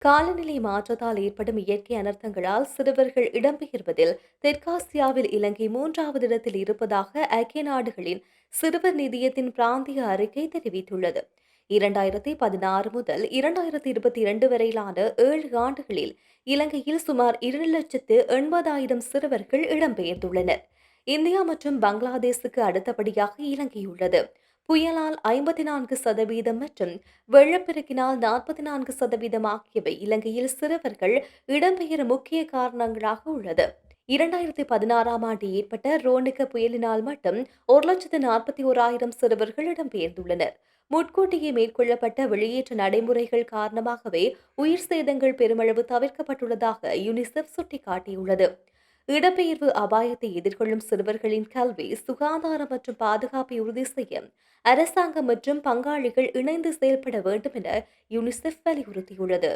காலநிலை மாற்றத்தால் ஏற்படும் இயற்கை அனர்த்தங்களால் சிறுவர்கள் இடம்பெயர்வதில் தெற்காசியாவில் இலங்கை மூன்றாவது இடத்தில் இருப்பதாக ஐக்கிய நாடுகளின் சிறுவர் நிதியத்தின் பிராந்திய அறிக்கை தெரிவித்துள்ளது. 2016 முதல் 2022 வரையிலான 7 ஆண்டுகளில் இலங்கையில் சுமார் 2,80,000 சிறுவர்கள் இடம்பெயர்ந்துள்ளனர். இந்தியா மற்றும் பங்களாதேசுக்கு அடுத்தபடியாக இலங்கை உள்ளது. புயலால் 54% மற்றும் வெள்ளப்பெருக்கினால் 44% ஆகியவை இலங்கையில் சிறுவர்கள் இடம்பெயர முக்கிய காரணங்களாக உள்ளது. 2016ஆம் ஆண்டு ஏற்பட்ட ரோனிக புயலினால் மட்டும் 1,41,000 சிறுவர்கள் இடம்பெயர்ந்துள்ளனர். முன்கூட்டியே மேற்கொள்ளப்பட்ட வெளியேற்ற நடைமுறைகள் காரணமாகவே உயிர் சேதங்கள் பெருமளவு தவிர்க்கப்பட்டுள்ளதாக யுனிசெஃப் சுட்டிக்காட்டியுள்ளது. இடம்பெயர்வு அபாயத்தை எதிர்கொள்ளும் சிறுவர்களின் கல்வி, சுகாதாரம் மற்றும் பாதுகாப்பை உறுதி செய்ய அரசாங்கம் மற்றும் பங்காளிகள் இணைந்து செயல்பட வேண்டும் என யுனிசெஃப் வலியுறுத்தியுள்ளது.